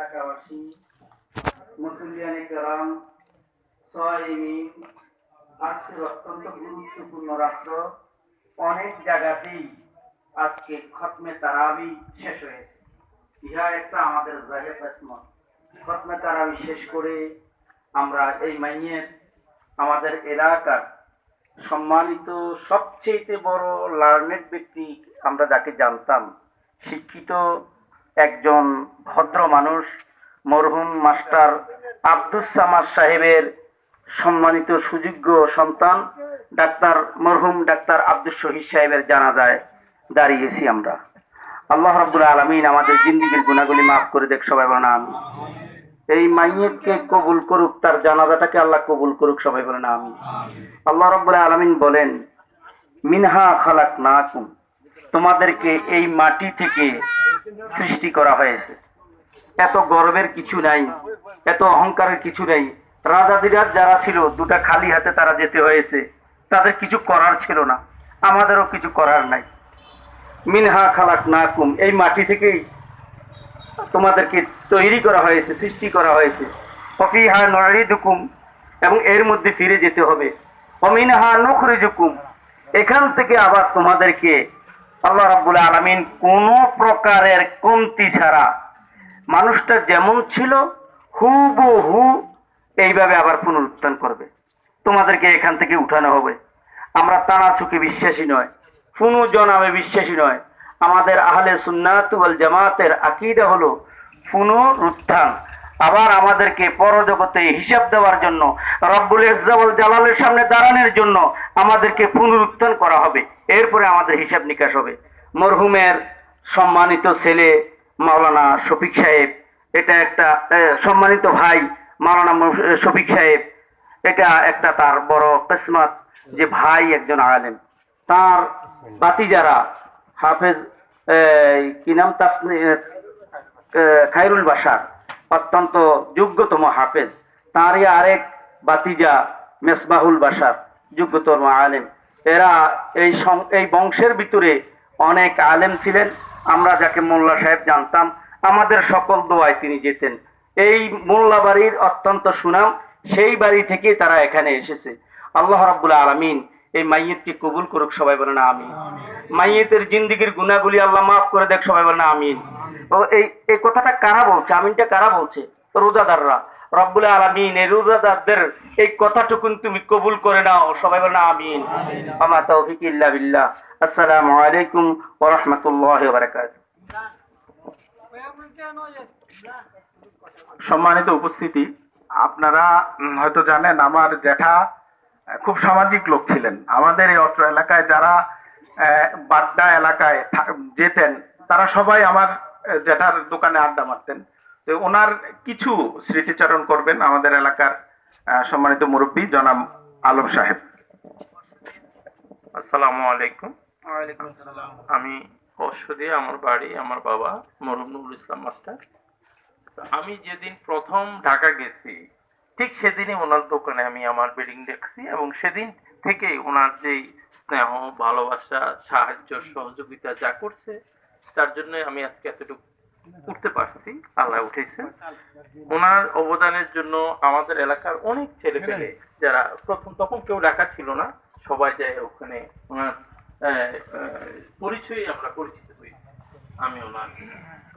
এলাকাবাসী, মুসলিয়ানে কেরাম, সাইমিন, আজকের অত্যন্ত গুরুত্বপূর্ণ রাত্র। অনেক জায়গাতেই আজকে খতমে তারাবি শেষ হয়েছে। ইহা একটা আমাদের জাহের কিসমত। খতমে তারাবি শেষ করে আমরা এই মাইয়ের আমাদের এলাকার সম্মানিত সবচেয়ে বড় লার্নেড ব্যক্তি, আমরা যাকে জানতাম, শিক্ষিত একজন ভদ্র মানুষ, মরহুম মাস্টার আব্দুস সামাদ সাহেবের সম্মানিত সুযোগ্য সন্তান মরহুম ডাক্তার আব্দুস শহীদ সাহেবের জানাজায় দাঁড়িয়েছি আমরা। আল্লাহ রাব্বুল আলামিন আমাদের জিন্দেগীর গুনাহগুলি মাফ করে দেখ, সবাই বলেন আমিন। এই মাইয়িতকে কবুল করুক, তার জানাজাটাকে আল্লাহ কবুল করুক, সবাই বলেন আমিন। আল্লাহ রাব্বুল আলামিন বলেন, মিনহা খালাকনাকুম, তোমাদেরকে এই মাটি থেকে সৃষ্টি করা হয়েছে। এত গর্বের কিছু নাই, এত অহংকারের কিছু নাই। রাজাদিরাজ যারা ছিল, দুটা খালি হাতে তারা যেতে হয়েছে, তাদের কিছু করার ছিল না, আমাদেরও কিছু করার নাই। মিনহা খালাকনাকুম, এই মাটি থেকেই তোমাদেরকে তৈরি করা হয়েছে, সৃষ্টি করা হয়েছে। ফিহা নুঈদুকুম, এবং এর মধ্যে ফিরে যেতে হবে। ওমিনহা নুখরিজুকুম, এখান থেকে আবার তোমাদেরকে আল্লাহ রাব্বুল আলামিন কোনো প্রকারের কমতি ছাড়া মানুষটা যেমন ছিল হুবহু এইভাবে আবার পুনরুত্থান করবে। তোমাদেরকে এখান থেকে উঠানো হবে। আমরা তানাসুকে বিশ্বাসী নয়, পুনর্জন্মে বিশ্বাসী নয়। আমাদের আহলে সুন্নাত ওয়াল জামাতের আকীদা হলো পুনরুত্থান। আবার আমাদেরকে পরজগতে হিসাব দেওয়ার জন্য, রব্বুল ইজ্জা ওয়াল জালালের সামনে দাঁড়ানোর জন্য আমাদেরকে পুনরুত্থান করা হবে। এরপরে আমাদের হিসাব নিকাশ হবে। মরহুমের সম্মানিত ছেলে মাওলানা শফিক সাহেব, এটা একটা সম্মানিত ভাই মাওলানা শফিক সাহেব, এটা একটা তার বড় কিসমত যে ভাই একজন আলেম। তার বাতিজারা হাফেজ কি নাম, খায়রুল বাশার, অত্যন্ত যোগ্যতম হাফেজ। তারই আরেক বাতিজা মেসবাহুল বাশার, যোগ্যতম আলেম। এরা এই বংশের ভিতরে অনেক আলেম ছিলেন। আমরা যাকে মোল্লা সাহেব জানতাম, আমাদের সকল দোয়ায় তিনি যেতেন। এই মোল্লা বাড়ির অত্যন্ত সুনাম, সেই বাড়ি থেকে তারা এখানে এসেছে। আল্লাহ রাব্বুল আলামিন এই মাইয়িতকে কবুল করুক, সবাই বলেন আমিন। মাইয়িতের জিন্দেগীর গুনাহগুলি আল্লাহ মাফ করে দেখ, সবাই বলেন আমিন। ও এই কথাটা কারা বলছে, আমিনটা কারা বলছে? রোজাদাররা। রব্বুল আলামিন এই রোজাদারদের এই কথাটুকুন তুমি কবুল করে নাও, সবাই বলেন আমিন। আমা তাওফিক ইল্লা বিল্লাহ। আসসালামু আলাইকুম ওয়া রাহমাতুল্লাহি ওয়া বারাকাতুহু। সম্মানিত উপস্থিতি, আপনারা হয়তো জানেন আমার জ্যাঠা খুব সামাজিক লোক ছিলেন। আমাদের এই অত্র এলাকায় যারা বাড্ডা এলাকায় যেতেন, তারা সবাই আমার জ্যাঠার দোকানে আড্ডা মারতেন। তো ওনার কিছু স্মৃতিচারণ করবেন আমাদের এলাকার সম্মানিত মুরব্বী জনাব আলম সাহেব। আসসালামু আলাইকুম। আমি পরশুদি, আমার বাড়ি, আমার বাবা মরহুম নুরুল ইসলাম মাস্টার। আমি যেদিন প্রথম ঢাকা গেছি, ঠিক সেদিনই ওনার দোকানে আমি আমার বেডিং দেখছি, এবং সেদিন থেকে ওনার যেই স্নেহ, ভালোবাসা, সাহায্য, সহযোগিতা যা করছে, তার জন্য আমি আজকে এতটুকু উঠতে পারছি। আল্লাহ উঠেছে। ওনার অবদানের জন্য আমাদের এলাকার অনেক ছেলে পেলে, যারা তখন কেউ ঢাকা ছিল না, সবাই যায় ওখানে। ওনার পরিচয়ে আমরা পরিচিত হই। আমি ওনার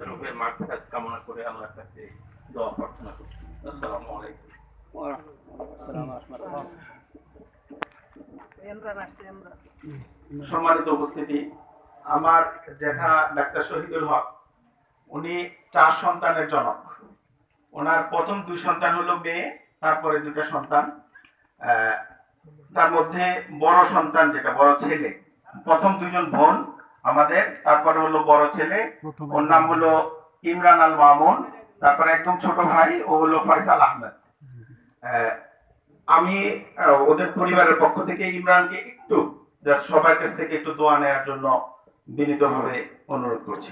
রূপের মাগফিরাত কামনা করে আল্লাহর কাছে দোয়া প্রার্থনা করছি। আসসালামু আলাইকুম। সম্মানিত উপস্থিতি, আমার জ্যাঠা ডাক্তার শহীদুল হক, উনি 4 সন্তানের জনক। ওনার প্রথম 2 সন্তান হলো মেয়ে, তারপরে 2টা সন্তান। তার মধ্যে বড় সন্তান যেটা, বড় ছেলে, প্রথম 2 জন বোন আমাদের, তারপরে হলো বড় ছেলে, ওর নাম হলো ইমরান আল মামুন। তারপরে একদম ছোট ভাই, ও হলো ফয়সাল আহমেদ। আমি ওদের পরিবারের পক্ষ থেকে ইমরানকে একটু সবার কাছ থেকে একটু দোয়া নেওয়ার জন্য বিনীতভাবে অনুরোধ করছি।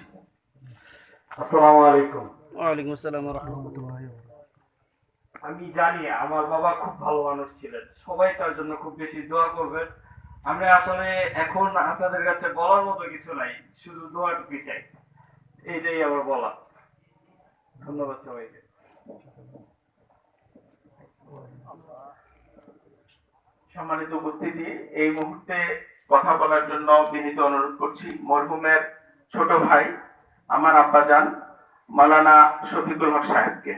আসসালামু আলাইকুম। ওয়ালাইকুম আসসালাম ওয়া রাহমাতুল্লাহি ওয়া বারাকাতুহু। আমি জানি আমার বাবা খুব ভালো মানুষ ছিলেন, সবাই তার জন্য খুব বেশি দোয়া করবেন। আমরা আসলে এখন আপনাদের কাছে বলার মতো কিছু নাই, শুধু দোয়াটুকু চাই, এইটাই আমার বলা। ধন্যবাদ সবাইকে। সম্মানিত উপস্থিতি, এই মুহূর্তে কথা বলার জন্য বিনীত অনুরোধ করছি মরহুমের ছোট ভাই আমার আব্বাজান মাওলানা শফিকুল হক সাহেবকে।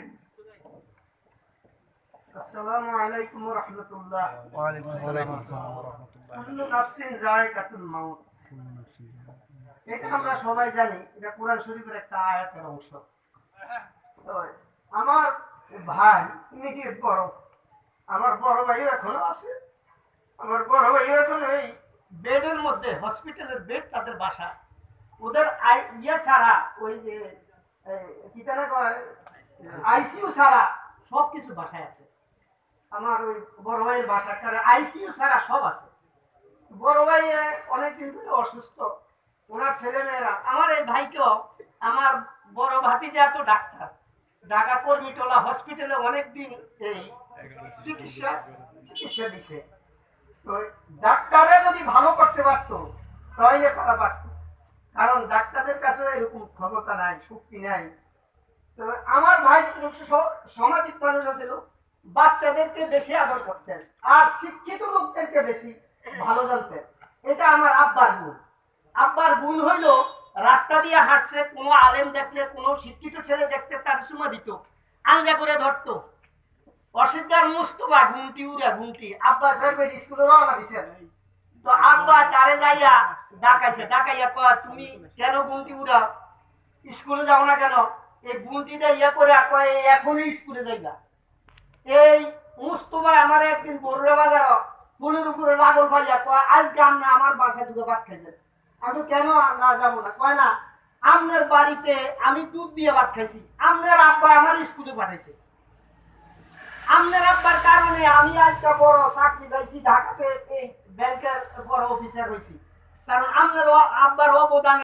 আসসালামু আলাইকুম ওয়া রাহমাতুল্লাহ। ওয়া আলাইকুম আসসালাম ওয়া রাহমাতুল্লাহ। কুল্লু নাফসিন যায়কাতুল মাউত। এটা আমরা সবাই জানি, এটা কোরআন শরীফের একটা আয়াতের অংশ। তো আমার ভাই ইমিডিয়েট বড়, আমার বড় ভাইও এখনো আছে। আমার বড় ভাইও এখন এই বেডের মধ্যে, হসপিটালের বেড তাদের বাসা। ওদের ইয়ে ছাড়া, ওই যে কি জানা কয়, আইসিইউ ছাড়া সব কিছু বাসায় আছে। আমার ওই বড় ভাইয়ের বাসা আইসিইউ ছাড়া সব আছে। বড় ভাই অনেকদিন ধরে অসুস্থ, ওনার ছেলে মেয়েরা। আমার এই ভাইকেও আমার বড় ভাতিজা তো ডাক্তার, ঢাকা কর্মীটোলা হসপিটালে অনেকদিন এই চিকিৎসা দিছে। তো ডাক্তাররা যদি ভালো করতে পারতো তাহলে করা পারতো, কারণ ডাক্তারদের কাছে এরকম ক্ষমতা নাই, শক্তি নাই। তো আমার ভাই সামাজিক মানুষ ছিল, বাচ্চাদেরকে বেশি আদর করতেন আর শিক্ষিত লোকদেরকে বেশি ভালো জানতেন। এটা আমার আব্বার গুণ। আব্বার গুণ হইল রাস্তা দিয়ে হাঁটছে, কোনো আলেম দেখলে, কোনো শিক্ষিত ছেলে দেখতে তার চুমা দিত, আঞ্জা করে ধরতো। অসিদ্ধার মুস্তফা ঘুমটি উড়া ঘুমটি আব্বা প্রাইভেট স্কুলে রওনা দিছেন। তো আব্বা তারে যাইয়া ডাকাইয়া কয়, তুমি কেন ঘুমটি উড়াও, স্কুলে যাও না কেন? এই ঘুমটিটা ইয়া করে কয় এখনই স্কুলে যাইবা। এই মুস্তফা আমার একদিন বড়ুয়া বাজার ফুলের উপরে লাগল ভাইয়া কয়, আজকে আপনি আমার বাসায় দুটো ভাত খাইবেন। আমি কেন না যাবো না? কয় না, আপনার বাড়িতে আমি দুধ দিয়ে ভাত খাইছি, আপনার আব্বা আমার স্কুলে পাঠাইছে। আপনার আব্বার কারণে আমি আজকে বড় চাকরি পাইছি, ঢাকাতে এই ব্যাংকের বড় অফিসার হয়েছি, কারণ আপনার আব্বার অবদান।